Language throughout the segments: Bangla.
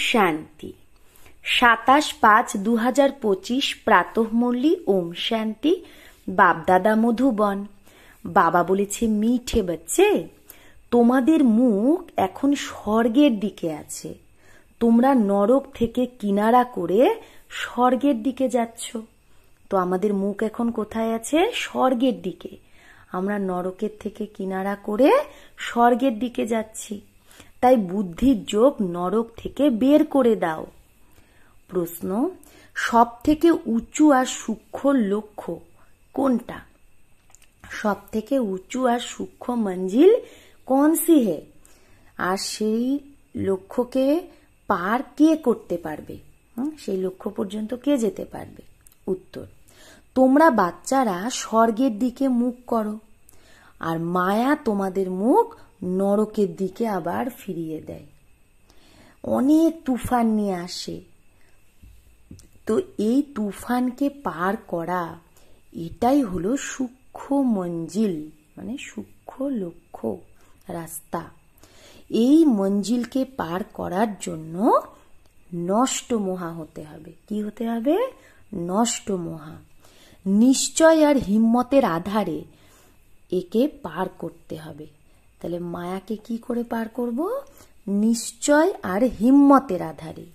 শান্তি 27/5/2025 প্রাতঃমূর্লি। ওম শান্তি। বাপদাদা মধুবন। বাবা বলেছে, মিঠে বাচ্চে, তোমাদের মুখ এখন স্বর্গের দিকে আছে। তোমরা নরক থেকে কিনারা করে স্বর্গের দিকে যাচ্ছ। তো আমাদের মুখ এখন কোথায় আছে? স্বর্গের দিকে। আমরা নরকের থেকে কিনারা করে স্বর্গের দিকে যাচ্ছি। তাই বুদ্ধির যোগ নরক থেকে বের করে দাও। প্রশ্ন, সব থেকে উঁচু আর সূক্ষ্ম লক্ষ্য কোনটা? সব থেকে উঁচু আর সূক্ষ্ম মঞ্জিল কোন সি হে? আর সেই লক্ষ্যকে পার কে করতে পারবে? সেই লক্ষ্য পর্যন্ত কে যেতে পারবে? উত্তর, তোমরা বাচ্চারা স্বর্গের দিকে মুখ করো, আর মায়া তোমাদের মুখ নরকের দিকে আবার ফিরিয়ে দেয়। অনেক তুফান নিয়ে আসে। তো এই তুফানকে পার করা, এটাই হলো সূক্ষ্ম মঞ্জিল, মানে সূক্ষ্ম লক্ষ্য, রাস্তা। এই মঞ্জিলকে পার করার জন্য নষ্ট মোহা হতে হবে। কি হতে হবে? নষ্ট মোহা। নিশ্চয় আর হিম্মতের আধারে একে পার করতে হবে। তাহলে মায়াকে কি করে পার করব? নিশ্চয় আর হিম্মতের আধারে।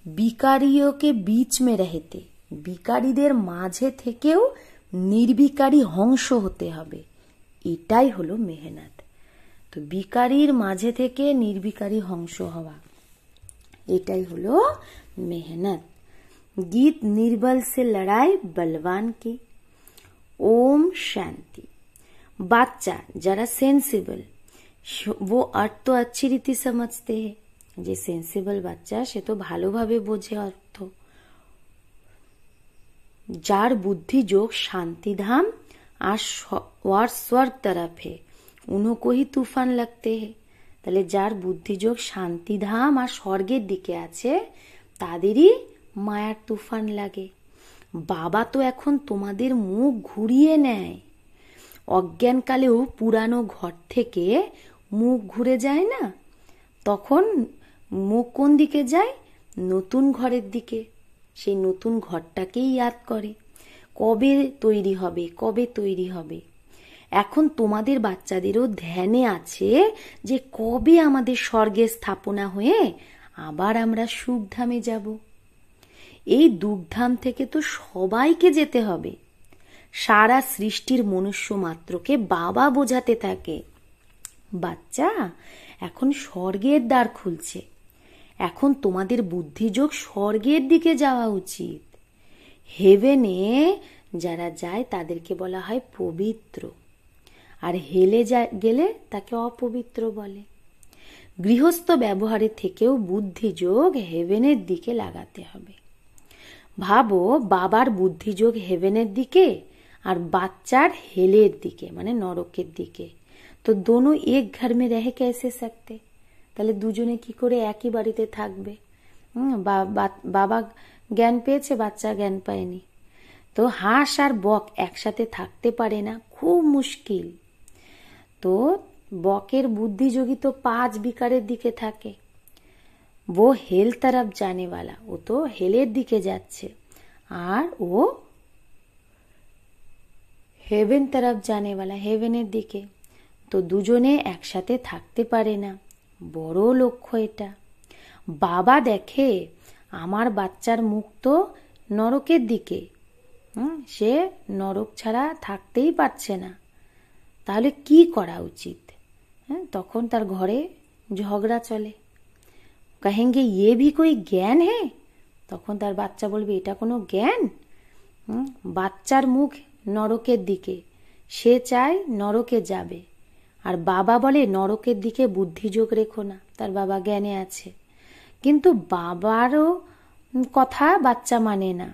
বিকারিওকে বীচ মে রহতে, বিকারীদের মাঝে থেকেও নির্বিকারী হংস হতে হবে। এটাই হলো মেহনত। তো বিকারীর মাঝে থেকে নির্বিকারী হংস হওয়া, এটাই হলো মেহনত। গীত নির্বল সে লড়াই বলবান কি। ওম শান্তি। বাচ্চা যারা সেন্সিবল, वो अर्थ तो अच्छी रीति समझते हैं। যে সেন্সিবল বাচ্চা, সে তো ভালোভাবে বোঝে অর্থ। যার বুদ্ধি যোগ শান্তিধাम और स्वर्ग तरफ है, उनको ही तूफान लगते हैं। তাহলে যার বুদ্ধিযোগ শান্তিধাম আর স্বর্গের দিকে আছে, তাদেরই মায়ার তুফান লাগে। বাবা তো এখন তোমাদের মুখ ঘুরিয়ে নেয়। অজ্ঞানকালেও পুরানো ঘর থেকে মুখ ঘুরে যায় না? তখন মুখ কোন দিকে যায়? নতুন ঘরের দিকে। সেই নতুন ঘরটাকেই ইয়াদ করে, কবে তৈরি হবে, কবে তৈরি হবে। এখন তোমাদের বাচ্চাদেরও ধ্যানে আছে যে কবে আমাদের স্বর্গে স্থাপনা হয়ে আবার আমরা সুখধামে যাব। এই দুঃখধাম থেকে তো সবাইকে যেতে হবে। সারা সৃষ্টির মনুষ্য মাত্রকে বাবা বোঝাতে থাকে, বাচ্চা এখন স্বর্গের দ্বার খুলছে। এখন তোমাদের বুদ্ধিযোগ স্বর্গের দিকে যাওয়া উচিত। হেভেনে যারা যায় তাদেরকে বলা হয় পবিত্র, আর হেলে গেলে তাকে অপবিত্র বলে। গৃহস্থ ব্যবহারের থেকেও বুদ্ধিযোগ হেভেনের দিকে লাগাতে হবে। ভাবো, বাবার বুদ্ধিযোগ হেভেনের দিকে আর বাচ্চার হেলের দিকে, মানে নরকের দিকে। তো দোনো এক ঘর মে রহে कैसे सकते? তাহলে দুজনে কি করে একই বাড়িতে থাকবে? বাবা জ্ঞান পেয়েছে, বাচ্চা জ্ঞান পায়নি। তো হাঁস আর বক একসাথে থাকতে পারে না, খুব মুশকিল। তো বকের বুদ্ধিযোগী তো 5 বিকারের দিকে থাকে। वो हेल तरफ जाने वाला, ও তো হেলের দিকে যাচ্ছে। আর ও হেভেন তরফ জানে वाला, হেভেনের দিকে। তো দুজনে একসাথে থাকতে পারে না। বড় লক্ষ্য এটা। বাবা দেখে আমার বাচ্চার মুখ তো নরকের দিকে, সে নরক ছাড়া থাকতেই পারছে না। তাহলে কি করা উচিত? তখন তার ঘরে ঝগড়া চলে। कहेंगे ये भी कोई জ্ঞান है? তখন তার বাচ্চা বলবে, এটা কোনো জ্ঞান? বাচ্চার মুখ নরকের দিকে, সে চায় নরকে যাবে। আর বাবা বলে নরকের দিকে বুদ্ধিযোগ রেখো না। তার বাবা জ্ঞানে আছে, কিন্তু বাবারও কথা বাচ্চা মানে না।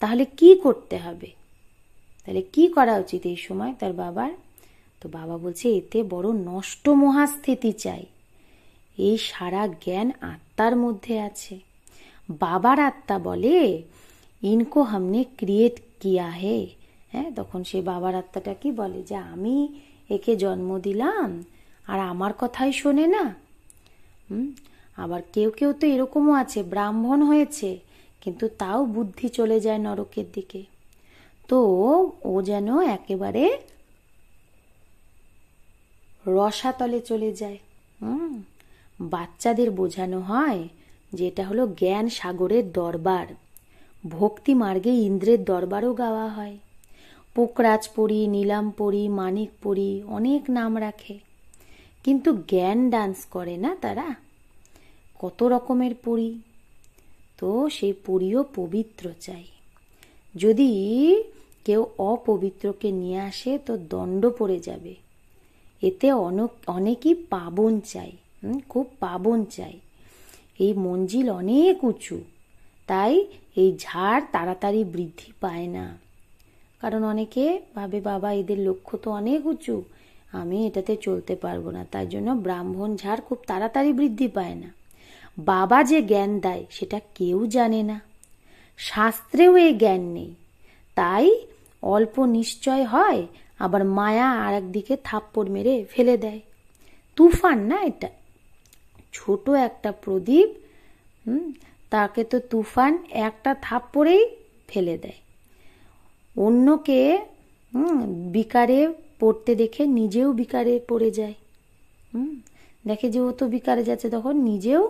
তাহলে কি করতে হবে? তাহলে কি করা উচিত এই সময় তার বাবার? তো বাবা বলছে, এতে বড় নষ্ট মহাস্থিতি চাই। এই সারা জ্ঞান আত্মার মধ্যে আছে। বাবার আত্মা বলে, ইনকো হামনে ক্রিয়েট কিয়া হে। তখন সে বাবার আত্মাটা কি বলে, যে আমি একে জন্ম দিলাম আর আমার কথাই শোনে না। আবার কেউ কেউ তো এরকমও আছে, ব্রাহ্মণ হয়েছে কিন্তু তাও বুদ্ধি চলে যায় নরকের দিকে। তো ও যেন একেবারে রসাতলে চলে যায়। বাচ্চাদের বোঝানো হয় যে এটা হলো জ্ঞান সাগরের দরবার। ভক্তি মার্গে ইন্দ্রের দরবারও গাওয়া হয়। পোকরাজ পড়ি, নীলাম পড়ি, মানিক পড়ি, অনেক নাম রাখে, কিন্তু জ্ঞান ডান্স করে না তারা। কত রকমের পড়ি, তো সেই পড়িও পবিত্র চাই। যদি কেউ অপবিত্রকে নিয়ে আসে তো দণ্ড পড়ে যাবে। এতে অনেকই পাবন চাই, খুব পাবন চাই। এই মঞ্জিল অনেক উঁচু, তাই এই ঝাড় তাড়াতাড়ি বৃদ্ধি পায় না। কারণ অনেকে ভাবে বাবা এদের লক্ষ্য তো অনেক উঁচু, আমি এটাতে চলতে পারবো না, তাই জন্য ব্রাহ্মণ ঝাড় খুব তাড়াতাড়ি বৃদ্ধি পায় না। বাবা যে জ্ঞান দেয় সেটা কেউ জানে না, শাস্ত্রেও এই জ্ঞান নেই, তাই অল্প নিশ্চয় হয়, আবার মায়া আর একদিকে থাপ্পড় মেরে ফেলে দেয়। তুফান না এটা, ছোট একটা প্রদীপ, তাকে তো তুফান একটা থাপ্পড়েই ফেলে দেয়। অন্যকে বিকারে পড়তে দেখে নিজেও বিকারে পড়ে যায়। দেখে যে ও তো বিকারে যাচ্ছে, তখন নিজেও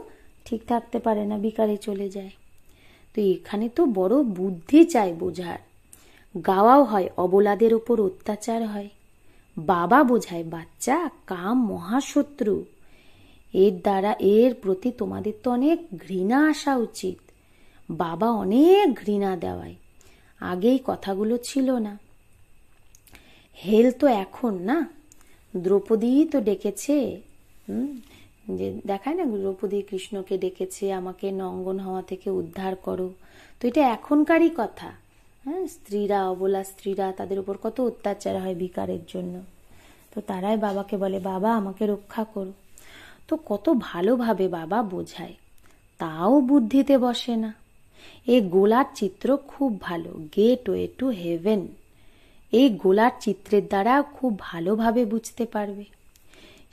ঠিক থাকতে পারে না, বিকারে চলে যায়। তো এখানে তো বড় বুদ্ধি চাই বোঝার। গাওয়াও হয় অবলাদের ওপর অত্যাচার হয়। বাবা বোঝায় বাচ্চা কাম মহাশত্রু, এর প্রতি তোমাদের তো অনেক ঘৃণা আসা উচিত। বাবা অনেক ঘৃণা দেওয়ায়, আগেই কথাগুলো ছিল না। হেল তো এখন না, দ্রৌপদী তো ডেকেছে, যে দেখায় না দ্রৌপদী কৃষ্ণকে ডেকেছে, আমাকে নঙ্গন হওয়া থেকে উদ্ধার করো। তো এটা এখনকারই কথা। স্ত্রীরা, অবলা স্ত্রীরা, তাদের উপর কত অত্যাচার হয় বিকারের জন্য, তো তারাই বাবাকে বলে বাবা আমাকে রক্ষা করো। তো কত ভালোভাবে বাবা বোঝায়, তাও বুদ্ধিতে বসে না। এই গোলার চিত্র খুব ভালো, গেটওয়ে টু হেভেন। এই গোলার চিত্রের দ্বারা খুব ভালোভাবে বুঝতে পারবে।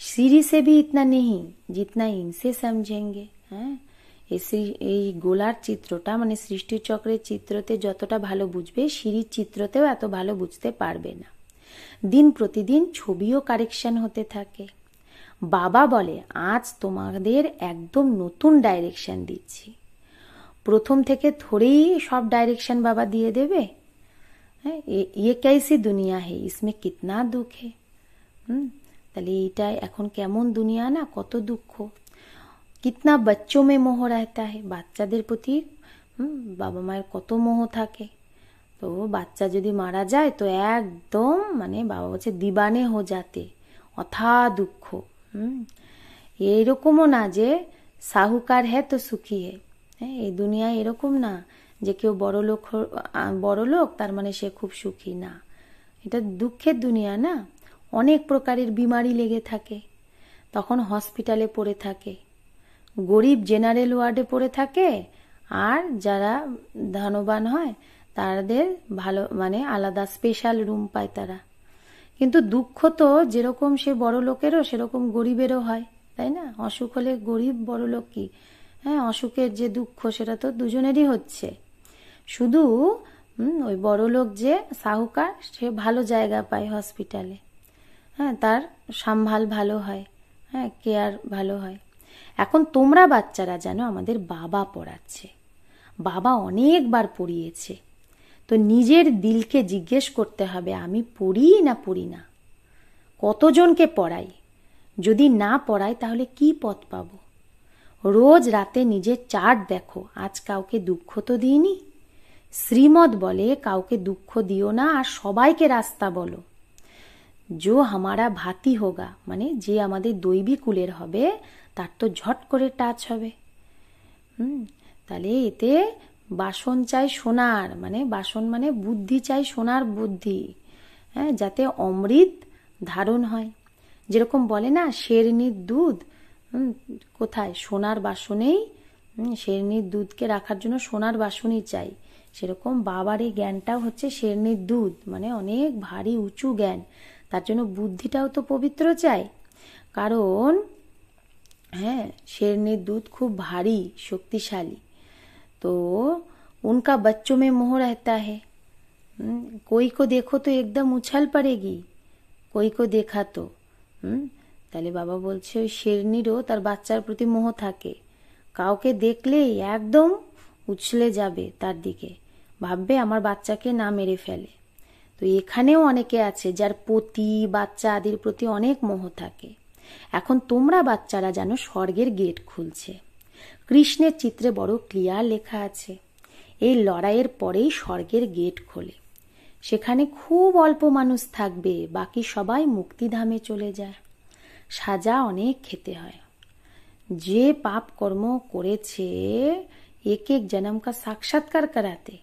सीढ़ी से भी इतना नहीं जितना इनसे समझेंगे। হ্যাঁ, এই গোলার চিত্রটা মানে সৃষ্টি চক্রের চিত্রতে যতটা ভালো বুঝবে, সিঁড়ির চিত্রতেও এত ভালো বুঝতে পারবে না। দিন প্রতিদিন ছবিও কারেকশন হতে থাকে। বাবা বলে আজ তোমাদের একদম নতুন ডাইরেকশন দিচ্ছি। প্রথম থেকে থোড়েই সব ডাইরেকশন বাবা দিয়ে দেবে। হ্যাঁ, ये कैसी दुनिया है, इसमें कितना दुख है। তাহলে এইটা এখন কেমন দুনিয়া না, কত দুঃখ। কিতনা বাচ্চোं में মোহ रहता है, বাচ্চাদের প্রতি বাবা মায়ের কত মোহ থাকে। তো বাচ্চা যদি মারা যায় তো একদম মানে বাবা বলছে দিবানে হো যাতে, অথা দুঃখ। এইরকমও না যে সাহুকার হ্যাঁ তো সুখী হ্যাঁ। হ্যাঁ, এই দুনিয়ায় এরকম না যে কেউ বড় লোক তার মানে সে খুব সুখী না। এটা দুঃখের দুনিয়া না। অনেক প্রকারের বিমারি লেগে থাকে, তখন হসপিটালে পড়ে থাকে। গরিব জেনারেল ওয়ার্ডে পড়ে থাকে, আর যারা ধনবান হয় তাদের ভালো মানে আলাদা স্পেশাল রুম পায় তারা। কিন্তু দুঃখ তো যেরকম সে বড় লোকেরও সেরকম গরিবেরও হয়, তাই না? অসুখ হলে গরিব বড় লোক কি, হ্যাঁ, অসুখের যে দুঃখ সেটা তো দুজনেরই হচ্ছে। শুধু ওই বড় লোক যে সাহুকার সে ভালো জায়গা পায় হসপিটালে, হ্যাঁ, তার সম্ভাল ভালো হয়, হ্যাঁ, কেয়ার ভালো হয়। এখন তোমরা বাচ্চারা জানো আমাদের বাবা পড়াচ্ছে, বাবা অনেকবার পড়িয়েছে। তো নিজের দিলকে জিজ্ঞেস করতে হবে আমি পড়ি না পড়ি না, কতজনকে পড়াই। যদি না পড়াই তাহলে কি পথ পাবো? রোজ রাতে নিজের চার্ট দেখো, আজ কাউকে দুঃখ তো দিইনি। শ্রীমদ বলে কাউকে দুঃখ দিও না আর সবাইকে রাস্তা বলো। जो हमारा भाती होगा মানে যে আমাদের দৈবী কুলের হবে তার তো ঝট করে টাচ হবে। তাহলে এতে বাসন চাই সোনার, মানে বাসন মানে বুদ্ধি চাই সোনার বুদ্ধি, হ্যাঁ, যাতে অমৃত ধারণ হয়। যেরকম বলে না শেরনির দুধ কোথায়, সোনার বাসনেই। শেরনির দুধকে রাখার জন্য সোনার বাসনই চাই। সেরকম বাবার এই জ্ঞানটাও হচ্ছে শেরনির দুধ, মানে অনেক ভারী উঁচু জ্ঞান। তার জন্য বুদ্ধিটাও তো পবিত্র চাই। কারণ शेरनी दूध खूब भारी शक्तिशाली, तो उनका बच्चों में मोह रहता है। कोई को देखो तो एकदम उछल पड़ेगी, कोई को देखा तो। তাহলে বাবা বলছে ওই শেরনিরও তার বাচ্চার প্রতি মোহ থাকে, কাউকে দেখলেই একদম উছলে যাবে তার দিকে, ভাববে আমার বাচ্চাকে না মেরে ফেলে। তো এখানেও অনেকে আছে যার পতি বাচ্চা আদির প্রতি অনেক মোহ থাকে। এখন তোমরা বাচ্চারা জানো স্বর্গের গেট খুলছে, কৃষ্ণের চিত্রে বড় ক্লিয়ার লেখা আছে এই লড়াইয়ের পরেই স্বর্গের গেট খোলে। সেখানে খুব অল্প মানুষ থাকবে, বাকি সবাই মুক্তিধামে চলে যায়। সাজা অনেক খেতে হয়। যে পাপ কর্ম করেছে এক এক জন্ম কা সাক্ষাৎকার করাতে।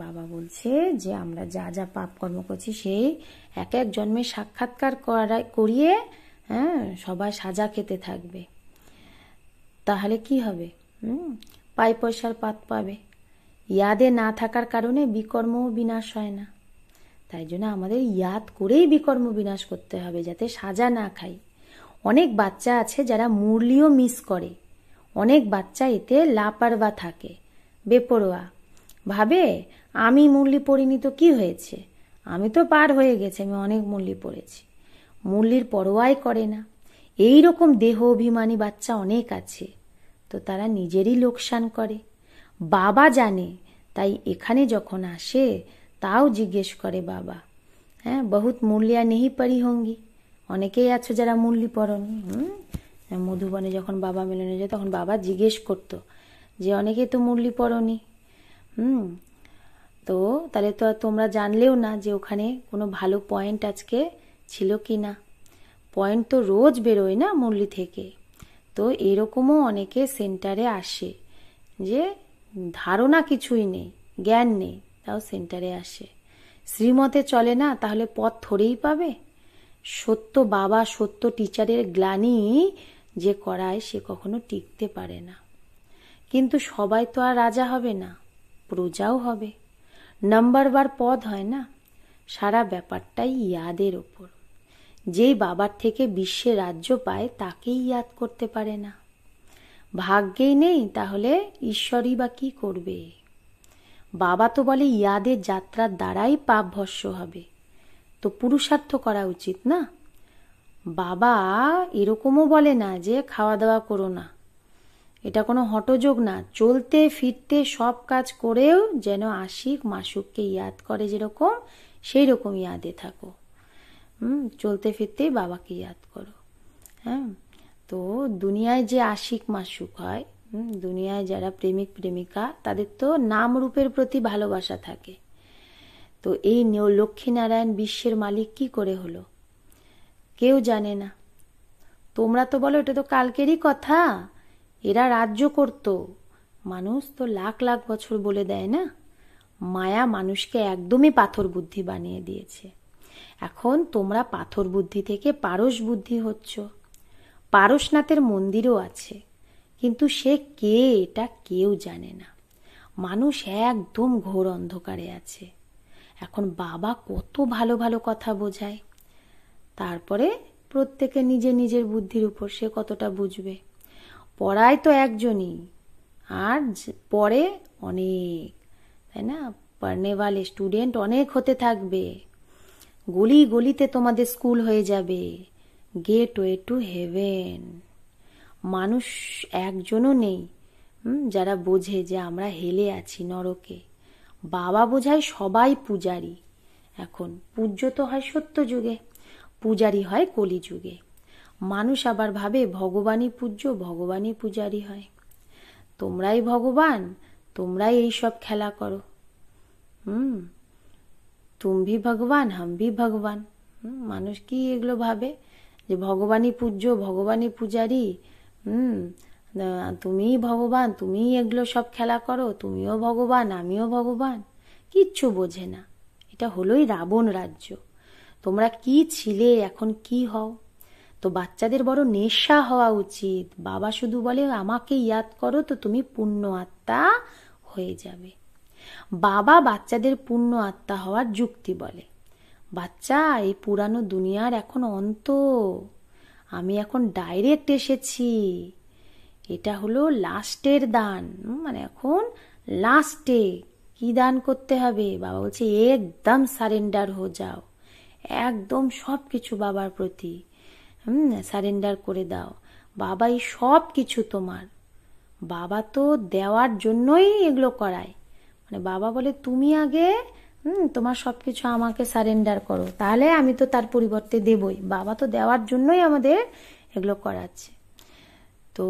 বাবা বলছে যে আমরা যা যা পাপ কর্ম করছি সেই এক এক জন্মে সাক্ষাৎকার করিয়ে সবাই সাজা খেতে থাকবে। তাহলে কি হবে? পাই পয়সার পাত পাবে। ইয়াদে না থাকার কারণে বিকর্ম বিনাশ হয় না। তাই জন্য আমাদের ইয়াদ করেই বিকর্ম বিনাশ করতে হবে, যাতে সাজা না খাই। অনেক বাচ্চা আছে যারা মুরলিও মিস করে, অনেক বাচ্চা এতে লাপারওয়া থাকে, বেপরোয়া, ভাবে আমি মুরলি পড়িনি তো কি হয়েছে, আমি তো পার হয়ে গেছে, আমি অনেক মুরলি পড়েছি। মুরলির পরোয়াই করে না। এই রকম দেহ অভিমানী বাচ্চা অনেক আছে, তো তারা নিজেরই লোকসান করে। বাবা জানে, তাই এখানে যখন আসে তাও জিজ্ঞেস করে বাবা, বহুত মুরলিয়া নেহি পড়ি হোঙ্গি। অনেকেই আছো যারা মুরলি পড়নি। মধুবনে যখন বাবা মিলনে যায় তখন বাবা জিজ্ঞেস করতো যে অনেকে তো মুরলি পড়নি। তো তাহলে তো তোমরা জানলেও না যে ওখানে কোনো ভালো পয়েন্ট আজকে ছিল কি না। পয়েন্ট তো রোজ বেরোয় না মুরলি থেকে। তো এরকমও অনেকে সেন্টারে আসে যে ধারণা কিছুই নেই, জ্ঞান নেই, তাও সেন্টারে আসে। শ্রীমতে চলে না, তাহলে পথ থরেই পাবে। সত্য বাবা সত্য টিচারের গ্লানি যে করায় সে কখনো টিকতে পারে না। কিন্তু সবাই তো আর রাজা হবে না, প্রজাও হবে। নাম্বারবার পদ হয় না। সারা ব্যাপারটাই ইয়াদের ওপর। যেই বাবার থেকে বিশ্বে রাজ্য পায় তাকেই ইয়াদ করতে পারে না। ভাগ্যেই নেই, তাহলে ঈশ্বরই বা কি করবে? বাবা তো বলে ইয়াদের যাত্রার দ্বারাই পাপ ভস্য হবে, তো পুরুষার্থ করা উচিত না। বাবা এরকমও বলে না যে খাওয়া দাওয়া করো না, এটা কোনো হঠযোগ না। চলতে ফিরতে সব কাজ করেও যেন আশিক মাসুককে ইয়াদ করে, যেরকম সেই রকম ইয়াদে থাকো। চলতে ফিরতেই বাবাকে ইয়াদ করো। তো দুনিয়ায় যে আশিক মাসুক হয়, দুনিয়ায় যারা প্রেমিক প্রেমিকা, তাদের তো নাম রূপের প্রতি ভালোবাসা থাকে। তো এই লক্ষ্মীনারায়ণ বিশ্বের মালিক কি করে হলো কেউ জানে না। তোমরা তো বলো এটা তো কালকেরই কথা, এরা রাজ্য করত। মানুষ তো লাখ লাখ বছর বলে দেয় না। মায়া মানুষকে একদমই পাথর বুদ্ধি বানিয়ে দিয়েছে। এখন তোমরা পাথর বুদ্ধি থেকে পারস বুদ্ধি হচ্ছ। পারসনাথের মন্দিরও আছে, কিন্তু সে কে এটা কেউ জানে না। মানুষ একদম ঘোর অন্ধকারে আছে। এখন বাবা কত ভালো ভালো কথা বোঝায়, তারপরে প্রত্যেকে নিজে নিজের বুদ্ধির উপর সে কতটা বুঝবে। পড়ায় তো একজনই, আর পড়ে অনেক, তাই না? পড়নেওয়ালে স্টুডেন্ট অনেক হতে থাকবে। গলি গলিতে তোমাদের স্কুল হয়ে যাবে, গেটওয়ে টু হেভেন। মানুষ একজনও নেই যারা বোঝে যে আমরা হেলে আছি নরকে। বাবা বোঝায় সবাই পূজারী। এখন পূজ্য তো হয় সত্য যুগে, পূজারী হয় কলি যুগে। মানুষ আবার ভাবে ভগবানই পূজ্য, ভগবানই পূজারী হয়। তোমরাই ভগবান, তোমরাই এই সব খেলা করো। তুম ভি ভগবান হাম ভি ভগবান। মানুষ কি এগুলো ভাবে যে ভগবানই পূজ্য, ভগবানই পূজারী, তুমিই ভগবান, তুমিই এগুলো সব খেলা করো, তুমিও ভগবান আমিও ভগবান। কিচ্ছু বোঝে না। এটা হলোই রাবণ রাজ্য। তোমরা কি ছিলে, এখন কি হও। তো বাচ্চাদের বড় নেশা হওয়া উচিত। বাবা শুধু বলে আমাকে ইয়াদ করো তো তুমি পূর্ণ আত্মা হয়ে যাবে। বাবা বাচ্চাদের পূর্ণ আত্মা হওয়ার যুক্তি বলে। বাচ্চা, এই পুরানো দুনিয়ার এখন অন্ত। আমি এখন ডাইরেক্ট এসেছি, এটা হলো লাস্টের দান, মানে এখন লাস্টে কি দান করতে হবে? বাবা বলছে একদম সারেন্ডার হয়ে যাও, একদম সব কিছু বাবার প্রতি সারেন্ডার করে দাও। বাবাই সব কিছু তোমার। বাবা তো দেওয়ার জন্যই এগুলো করায়, মানে বাবা বলে তুমি আগে তোমার সবকিছু আমাকে সারেন্ডার করো, তাহলে আমি তো তার পরিবর্তে দেবই। বাবা তো দেওয়ার জন্যই আমাদের এগুলো করাচ্ছে। তো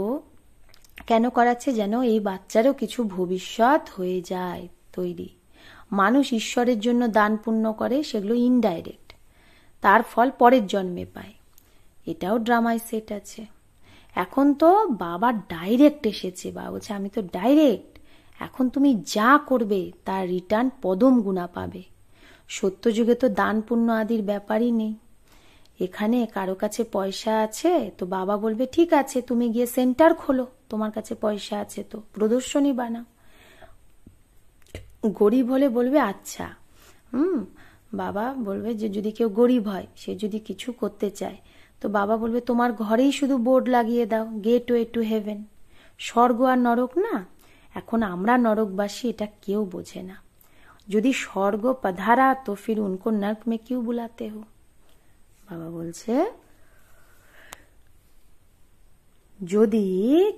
কেন করাচ্ছে? যেন এই বাচ্চারও কিছু ভবিষ্যৎ হয়ে যায় তৈরি। মানুষ ঈশ্বরের জন্য দান পুণ্য করে, সেগুলো ইনডাইরেক্ট, তার ফল পরের জন্মে পায়। এটাও ড্রামায় সেট আছে। এখন তো বাবা ডাইরেক্ট এসেছে, বাবা বলছে আমি তো ডাইরেক্ট, এখন তুমি যা করবে তার রিটার্ন পদম গুণা পাবে। সত্যযুগে তো দান পুণ্য আদির ব্যাপারই নেই। এখানে কারো কাছে পয়সা আছে তো বাবা বলবে ঠিক আছে তুমি গিয়ে সেন্টার খোলো, তোমার কাছে পয়সা আছে তো প্রদর্শনী বানাও। গরিব হলে বলবে আচ্ছা, বাবা বলবে যে যদি কেউ গরিব হয়, সে যদি কিছু করতে চায়, তো বাবা বলবে তোমার ঘরেই শুধু বোর্ড লাগিয়ে দাও, গেটওয়ে টু হেভেন। স্বর্গ আর নরক না, এখন আমরা নরকবাসী, এটা কেউ বোঝে না। যদি স্বর্গ পধারা তো ফির উनको नर्क में क्यों बुलाते हो? বাবা বলছে যদি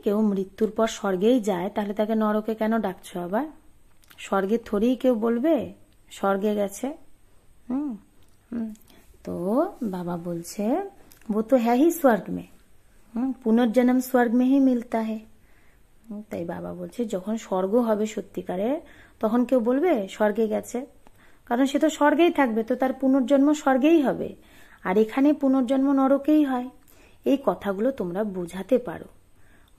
কেউ মৃত্যুর পর স্বর্গেই যায়, তাহলে তাকে নরকে কেন ডাকছো আবার? স্বর্গে থোড়েই কেউ বলবে স্বর্গে গেছে। তো বাবা বলছে वो तो है ही स्वर्ग में, পুনর্জন্ম স্বর্গ में ही मिलता है। তাই বাবা বলছে যখন স্বর্গ হবে সত্যিকারে, তখন কেউ বলবে স্বর্গে গেছে, কারণ সে তো স্বর্গেই থাকবে, তো তার পুনর্জন্ম স্বর্গেই হবে। আর এখানে পুনর্জন্ম নরকেই হয়। এই কথাগুলো তোমরা বোঝাতে পারো।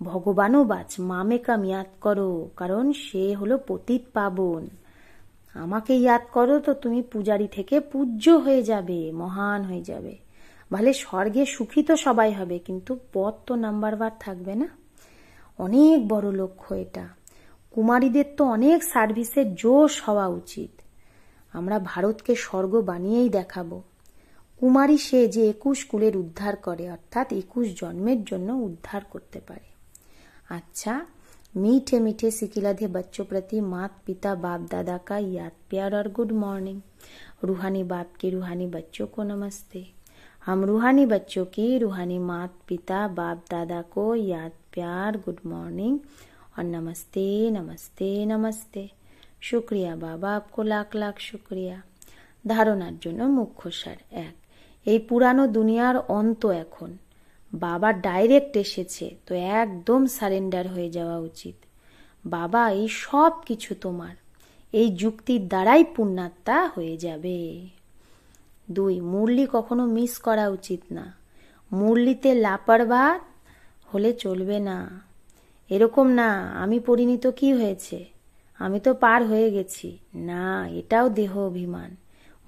ভগবানও বাচ মামে কাম ইয়াদ করো, কারণ সে হলো পতিত পাবন। আমাকে ইয়াদ করো তো তুমি পূজারী থেকে পূজ্য হয়ে যাবে, মহান হয়ে যাবে। ভালে স্বর্গে সুখী তো সবাই হবে, কিন্তু পদ তো নাম্বারবার থাকবে না। অনেক বড় লক্ষ্য এটা। কুমারীদের তো অনেক সার্ভিসের জোশ হওয়া উচিত। আমরা ভারতকে স্বর্গ বানিয়েই দেখাবো। কুমারী সে যে 21 কুলের উদ্ধার করে, অর্থাৎ 21 জন্মের জন্য উদ্ধার করতে পারে। अच्छा, मीठे मीठे सिकिलाधे बच्चों प्रति माता पिता बाप दादा का याद प्यार और गुड मॉर्निंग। रूहानी बाप के रूहानी बच्चों को नमस्ते। हम रूहानी बच्चों की रूहानी माता पिता बाप दादा को याद प्यार गुड मॉर्निंग और नमस्ते नमस्ते नमस्ते। शुक्रिया बाबा, आपको लाख लाख शुक्रिया। ধারণার জন্য মুখ্য সার 1, এই পুরানো দুনিয়ার অন্ত এখন। বাবা ডাইরেক্ট এসেছে, তো একদম সারেন্ডার হয়ে যাওয়া উচিত। বাবা এই সব কিছু তোমার, এই যুক্তির দ্বারাই পুণ্যাত্মা হয়ে যাবে। 2, মুরলি কখনো মিস করা উচিত না। মুরলিতে লাপারওয়া হলে চলবে না। এরকম না আমি পড়িনি তো কি হয়েছে, আমি তো পার হয়ে গেছি, না, এটাও দেহ অভিমান।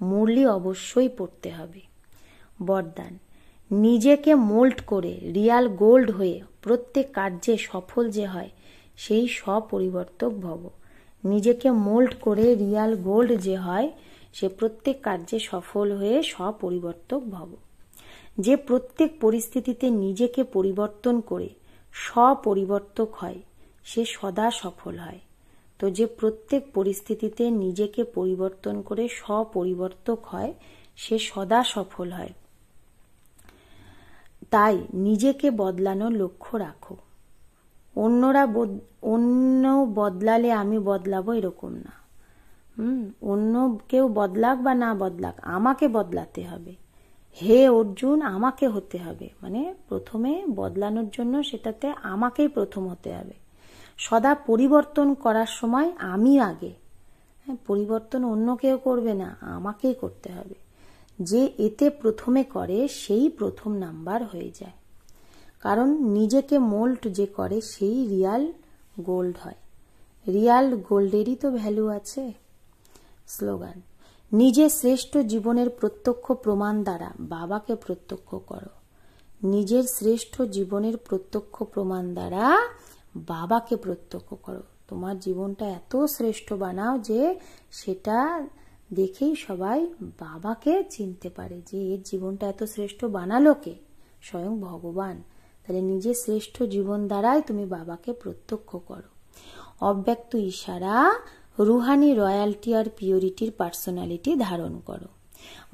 মুরলি অবশ্যই পড়তে হবে। বরদান, নিজেকে মোল্ড করে রিয়াল গোল্ড হয়ে প্রত্যেক কার্যে সফল যে হয়, সেই স্বপরিবর্তক ভব। নিজেকে মোল্ড করে রিয়াল গোল্ড যে হয়, সে প্রত্যেক কার্যে সফল হয়ে স্বপরিবর্তক ভব। যে প্রত্যেক পরিস্থিতিতে নিজেকে পরিবর্তন করে স্বপরিবর্তক হয়, সে সদা সফল হয়। তো যে প্রত্যেক পরিস্থিতিতে নিজেকে পরিবর্তন করে স্বপরিবর্তক হয়, সে সদা সফল হয়। তাই নিজেকে বদলানোর লক্ষ্য রাখো। অন্য বদলালে আমি বদলাবো এরকম না। অন্য কেউ বদলাক বা না বদলাক, আমাকে বদলাতে হবে। হে অর্জুন, আমাকে হতে হবে, মানে প্রথমে বদলানোর জন্য সেটাতে আমাকেই প্রথম হতে হবে। সদা পরিবর্তন করার সময় আমি আগে, পরিবর্তন অন্য কেউ করবে না, আমাকেই করতে হবে। যে এতে প্রথমে করে সেই প্রথম নাম্বার হয়ে যায়, কারণ নিজেকে মোল্ড যে করে সেই রিয়াল গোল্ড হয়। রিয়াল গোল্ডেরই তো ভ্যালু আছে। স্লোগান, নিজে শ্রেষ্ঠ জীবনের প্রত্যক্ষ প্রমাণ দ্বারা বাবাকে প্রত্যক্ষ করো। নিজের শ্রেষ্ঠ জীবনের প্রত্যক্ষ প্রমাণ দ্বারা বাবাকে প্রত্যক্ষ করো। তোমার জীবনটা এত শ্রেষ্ঠ বানাও যে সেটা দেখেই সবাই বাবাকে চিনতে পারে, যে এর জীবনটা এত শ্রেষ্ঠ বানালো কে, স্বয়ং ভগবান। তাহলে নিজের শ্রেষ্ঠ জীবন দ্বারাই তুমি বাবাকে প্রত্যক্ষ করো। অব্যক্ত ইশারা রুহানি রয়্যালটি আর পিওরিটির পার্সোনালিটি ধারণ করো।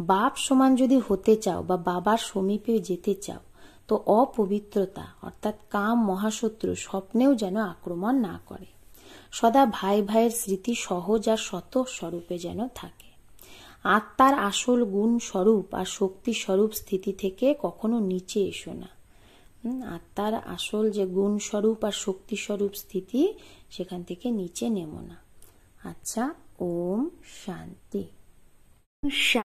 বাপ সমান যদি হতে চাও বা বাবার সমীপে যেতে চাও, তো অপবিত্রতা অর্থাৎ কাম মহাশত্রু স্বপ্নেও যেন আক্রমণ না করে। সদা ভাই ভাইয়ের স্মৃতি সহজ আর শত স্বরূপে যেন থাকে। আত্মার আসল গুণ স্বরূপ আর শক্তি স্বরূপ স্থিতি থেকে কখনো নিচে এসো না। আত্মার আসল যে গুণ স্বরূপ আর শক্তি স্বরূপ স্থিতি, সেখান থেকে নিচে নেমো না। আচ্ছা, ওম শান্তি।